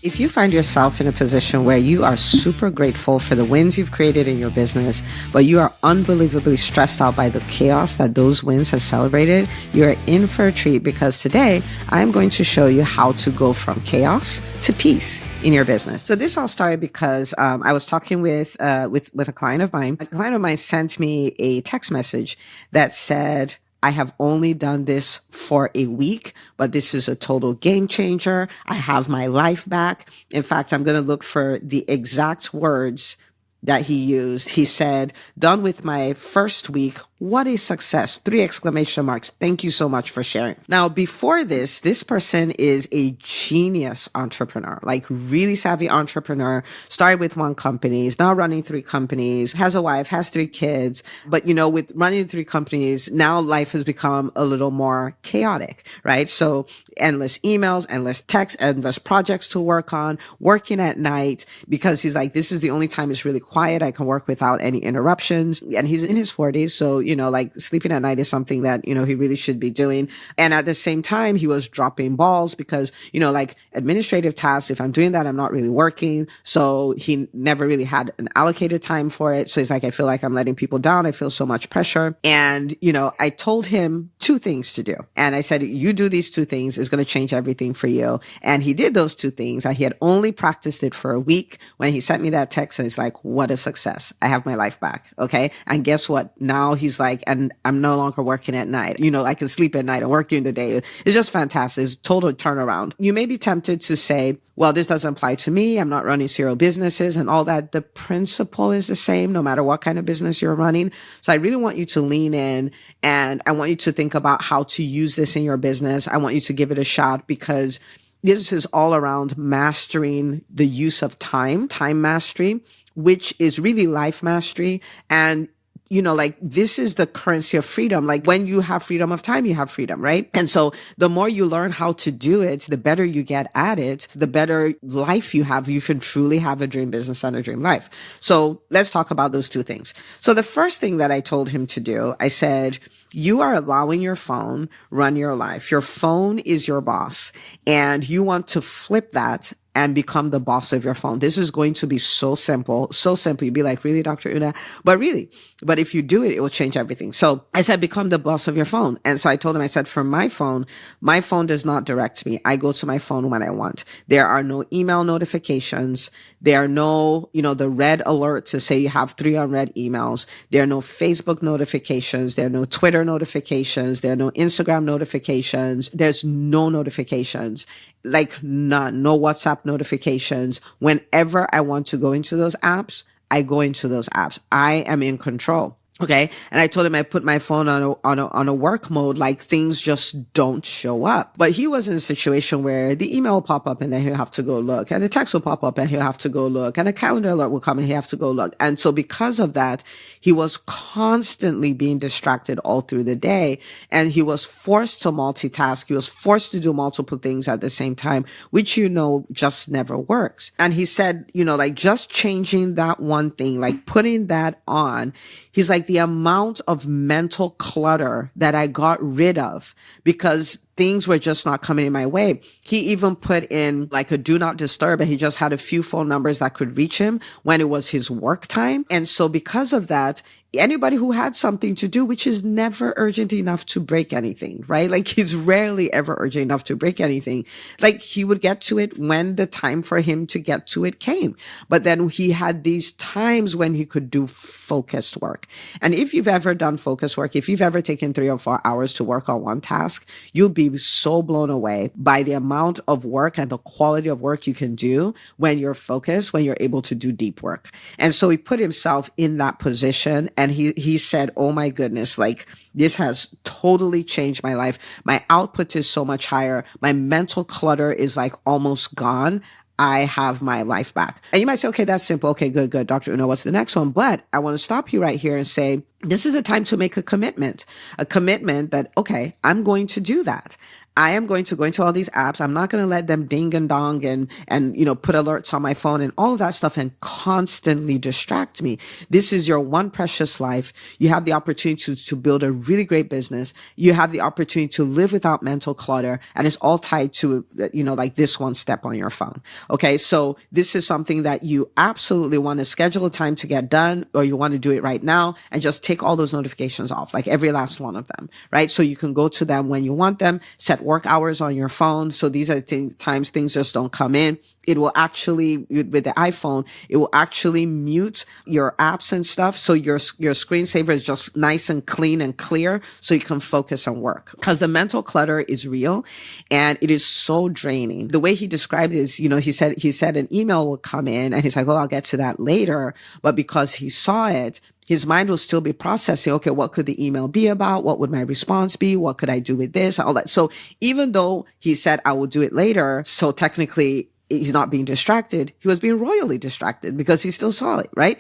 If you find yourself in a position where you are super grateful for the wins you've created in your business, but you are unbelievably stressed out by the chaos that those wins have celebrated, you're in for a treat because today I'm going to show you how to go from chaos to peace in your business. So this all started because I was talking with a client of mine. A client of mine sent me a text message that said, I have only done this for a week, but this is a total game changer. I have my life back. In fact, I'm going to look for the exact words that he used. He said, done with my first week. What a success. 3 exclamation marks. Thank you so much for sharing. Now, before this person is a genius entrepreneur, like really savvy entrepreneur, started with 1 company, is now running 3 companies, has a wife, has 3 kids. But, with running 3 companies, now life has become a little more chaotic, right? So endless emails, endless texts, endless projects to work on, working at night because he's like, this is the only time it's really quiet. I can work without any interruptions. And he's in his 40s. So, like sleeping at night is something that, he really should be doing. And at the same time, he was dropping balls because, like administrative tasks, if I'm doing that, I'm not really working. So he never really had an allocated time for it. So he's like, I feel like I'm letting people down. I feel so much pressure. And, I told him 2 things to do. And I said, you do these 2 things, is going to change everything for you. And he did those 2 things. He had only practiced it for a week when he sent me that text and he's like, what a success. I have my life back. Okay. And guess what? Now he's like, and I'm no longer working at night. I can sleep at night and work during the day. It's just fantastic. It's a total turnaround. You may be tempted to say, well, this doesn't apply to me. I'm not running serial businesses and all that. The principle is the same no matter what kind of business you're running. So I really want you to lean in and I want you to think about how to use this in your business. I want you to give it a shot because this is all around mastering the use of time mastery, which is really life mastery. And this is the currency of freedom. Like when you have freedom of time, you have freedom, right? And so the more you learn how to do it, the better you get at it, the better life you have. You can truly have a dream business and a dream life. So let's talk about those 2 things. So the first thing that I told him to do, I said, you are allowing your phone run your life. Your phone is your boss and you want to flip that and become the boss of your phone. This is going to be so simple, so simple. You'd be like, really, Dr. Una? But if you do it, it will change everything. So I said, become the boss of your phone. And so I told him, I said, for my phone does not direct me. I go to my phone when I want. There are no email notifications. There are no, the red alert to say you have 3 unread emails. There are no Facebook notifications. There are no Twitter notifications. There are no Instagram notifications. There's no notifications, like none, no WhatsApp notifications. Whenever I want to go into those apps, I go into those apps. I am in control. Okay. And I told him I put my phone on a work mode, like things just don't show up. But he was in a situation where the email will pop up and then he'll have to go look, and the text will pop up and he'll have to go look, and a calendar alert will come and he'll have to go look. And so because of that, he was constantly being distracted all through the day, and he was forced to multitask. He was forced to do multiple things at the same time, which, just never works. And he said, like just changing that one thing, like putting that on, he's like, the amount of mental clutter that I got rid of because things were just not coming in my way. He even put in like a do not disturb, and he just had a few phone numbers that could reach him when it was his work time. And so because of that, anybody who had something to do, which is never urgent enough to break anything, right? Like he's rarely ever urgent enough to break anything. Like he would get to it when the time for him to get to it came. But then he had these times when he could do focused work. And if you've ever done focused work, if you've ever taken 3 or 4 hours to work on one task, you'll be so blown away by the amount of work and the quality of work you can do when you're focused, when you're able to do deep work. And so he put himself in that position. And he said, oh my goodness, like this has totally changed my life. My output is so much higher. My mental clutter is like almost gone. I have my life back. And you might say, okay, that's simple. Okay, good. Dr. Una, what's the next one? But I want to stop you right here and say, this is a time to make a commitment that, okay, I'm going to do that. I am going to go into all these apps. I'm not going to let them ding and dong and put alerts on my phone and all of that stuff and constantly distract me. This is your one precious life. You have the opportunity to build a really great business. You have the opportunity to live without mental clutter, and it's all tied to, like this one step on your phone. Okay. So this is something that you absolutely want to schedule a time to get done, or you want to do it right now and just take all those notifications off, like every last one of them, right? So you can go to them when you want them, set work hours on your phone. So these are times things just don't come in. It will actually, with the iPhone, it will actually mute your apps and stuff. So your screensaver is just nice and clean and clear so you can focus on work. Because the mental clutter is real and it is so draining. The way he described it is, he said an email will come in and he's like, oh, I'll get to that later. But because he saw it, his mind will still be processing, okay, what could the email be about? What would my response be? What could I do with this? All that. So even though he said, I will do it later, so technically he's not being distracted, he was being royally distracted because he still saw it, right?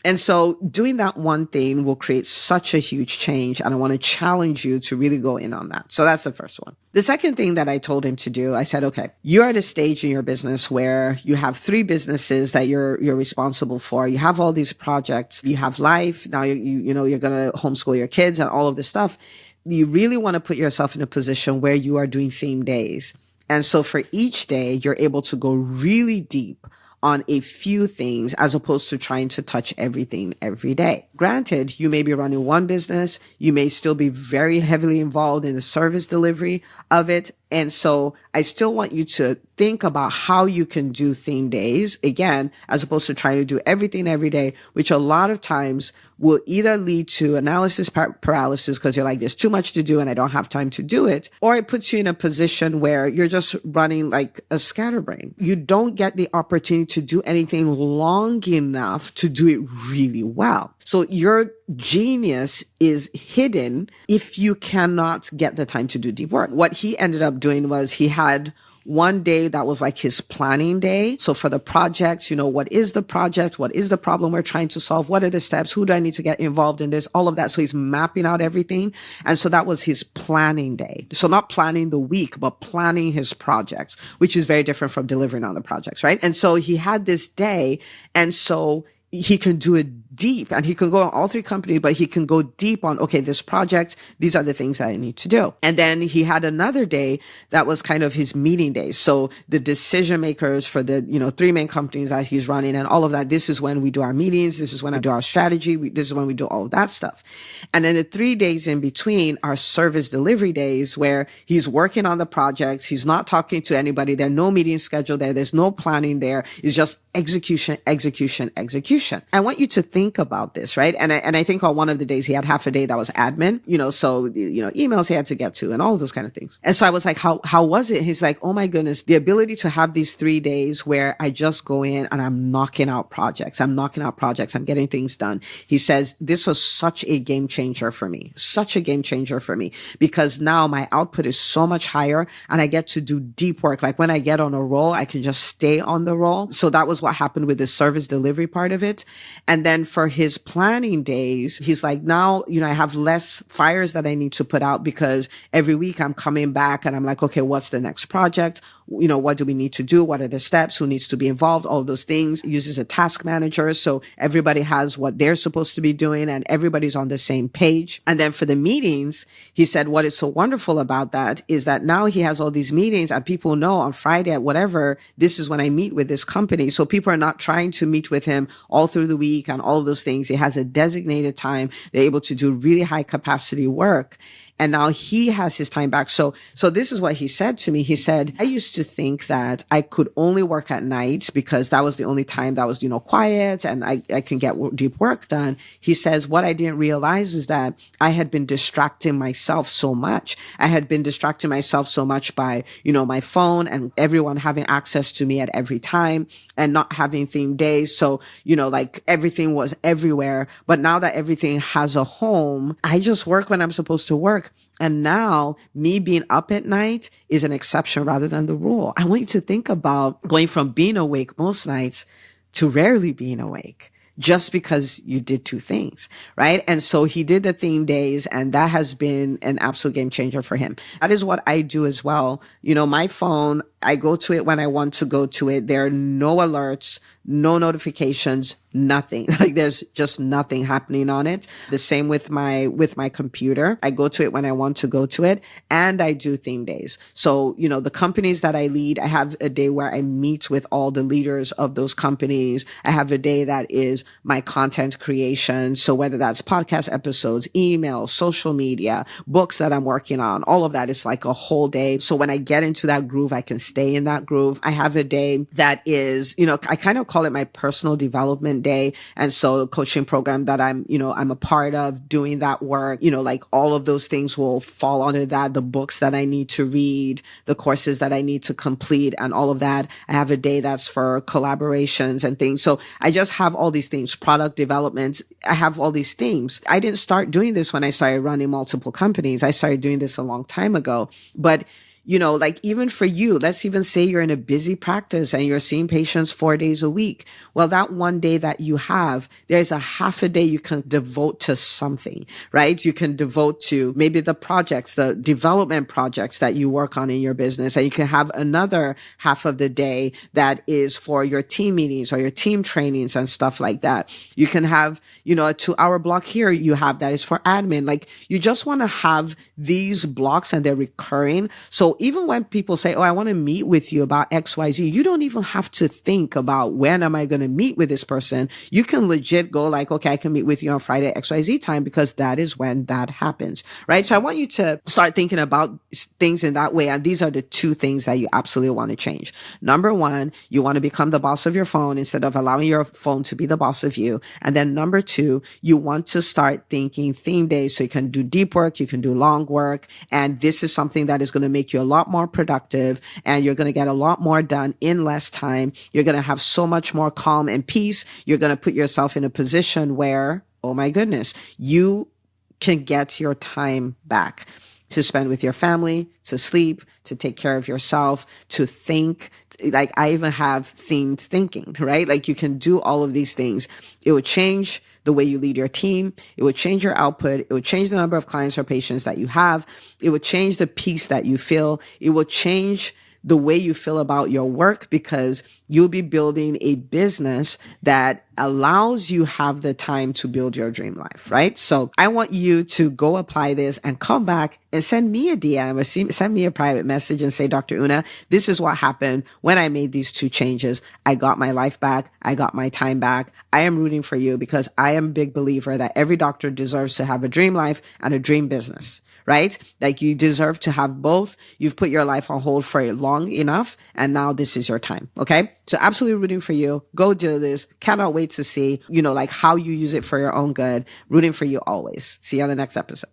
And so doing that one thing will create such a huge change. And I want to challenge you to really go in on that. So that's the first one. The second thing that I told him to do, I said, okay, you're at a stage in your business where you have 3 businesses that you're responsible for. You have all these projects. You have life. Now you're going to homeschool your kids and all of this stuff. You really want to put yourself in a position where you are doing theme days. And so for each day, you're able to go really deep on a few things as opposed to trying to touch everything every day. Granted, you may be running one business. You may still be very heavily involved in the service delivery of it. And so I still want you to think about how you can do theme days, again, as opposed to trying to do everything every day, which a lot of times will either lead to analysis paralysis because you're like, there's too much to do and I don't have time to do it, or it puts you in a position where you're just running like a scatterbrain. You don't get the opportunity to do anything long enough to do it really well. So your genius is hidden if you cannot get the time to do deep work. What he ended up doing was he had one day that was like his planning day. So for the project, what is the project? What is the problem we're trying to solve? What are the steps? Who do I need to get involved in this? All of that. So he's mapping out everything. And so that was his planning day. So not planning the week, but planning his projects, which is very different from delivering on the projects, right? And so he had this day. And so he can do it deep, and he can go on all 3 companies, but he can go deep on, okay, this project, these are the things that I need to do. And then he had another day that was kind of his meeting day. So the decision makers for the, 3 main companies that he's running and all of that, this is when we do our meetings. This is when I do our strategy. This is when we do all of that stuff. And then the 3 days in between are service delivery days where he's working on the projects. He's not talking to anybody. There are no meetings scheduled there. There's no planning there. It's just execution, execution, execution. I want you to think about this, right? And I think on one of the days he had half a day that was admin, so, emails he had to get to and all of those kind of things. And so I was like, how was it? He's like, oh my goodness, the ability to have these 3 days where I just go in and I'm knocking out projects. I'm getting things done. He says, this was such a game changer for me, because now my output is so much higher and I get to do deep work. Like when I get on a roll, I can just stay on the roll. So that was what happened with the service delivery part of it. And then for his planning days, he's like, now, I have less fires that I need to put out because every week I'm coming back and I'm like, okay, what's the next project? What do we need to do? What are the steps? Who needs to be involved? All those things. He uses a task manager. So everybody has what they're supposed to be doing and everybody's on the same page. And then for the meetings, he said, what is so wonderful about that is that now he has all these meetings and people know on Friday at whatever, this is when I meet with this company. So people are not trying to meet with him all through the week and all of those things. He has a designated time. They're able to do really high capacity work. And now he has his time back. So this is what he said to me. He said, I used to think that I could only work at night because that was the only time that was, quiet and I can get deep work done. He says, what I didn't realize is that I had been distracting myself so much. I had been distracting myself so much by, my phone and everyone having access to me at every time and not having theme days. So, like everything was everywhere. But now that everything has a home, I just work when I'm supposed to work. And now me being up at night is an exception rather than the rule. I want you to think about going from being awake most nights to rarely being awake. just because you did two things, right? And so he did the theme days, and that has been an absolute game changer for him. That is what I do as well. My phone, I go to it when I want to go to it. There are no alerts, no notifications, nothing. Like there's just nothing happening on it. The same with my computer. I go to it when I want to go to it, and I do theme days. So, the companies that I lead, I have a day where I meet with all the leaders of those companies. I have a day that is my content creation. So whether that's podcast episodes, emails, social media, books that I'm working on, all of that is like a whole day. So when I get into that groove, I can stay in that groove. I have a day that is, I kind of call it my personal development day. And so the coaching program that I'm a part of, doing that work, like all of those things will fall under that. The books that I need to read, the courses that I need to complete, and all of that. I have a day that's for collaborations and things. So I just have all these things, product development. I have all these things. I didn't start doing this when I started running multiple companies. I started doing this a long time ago. But like even for you, let's even say you're in a busy practice and you're seeing patients 4 days a week. Well, that one day that you have, there's a half a day you can devote to something, right? You can devote to maybe the projects, the development projects that you work on in your business. And you can have another half of the day that is for your team meetings or your team trainings and stuff like that. You can have, a 2-hour block here you have that is for admin. Like you just want to have these blocks and they're recurring. So even when people say, oh, I want to meet with you about XYZ, you don't even have to think about when am I going to meet with this person. You can legit go like, okay, I can meet with you on Friday XYZ time because that is when that happens, right? So I want you to start thinking about things in that way. And these are the two things that you absolutely want to change. Number one, you want to become the boss of your phone instead of allowing your phone to be the boss of you. And then number two, you want to start thinking theme days so you can do deep work, you can do long work. And this is something that is going to make you a lot more productive, and you're going to get a lot more done in less time. You're going to have so much more calm and peace. You're going to put yourself in a position where, oh my goodness, you can get your time back to spend with your family, to sleep, to take care of yourself, to think. Like I even have themed thinking, right? Like you can do all of these things. It would change the way you lead your team. It would change your output. It would change the number of clients or patients that you have. It would change the peace that you feel. It would change the way you feel about your work because you'll be building a business that allows you have the time to build your dream life, right? So I want you to go apply this and come back and send me a DM or send me a private message and say, Dr. Una, this is what happened when I made these two changes. I got my life back. I got my time back. I am rooting for you because I am a big believer that every doctor deserves to have a dream life and a dream business. Right? Like you deserve to have both. You've put your life on hold for long enough. And now this is your time. Okay. So absolutely rooting for you. Go do this. Cannot wait to see, like how you use it for your own good. Rooting for you always. See you on the next episode.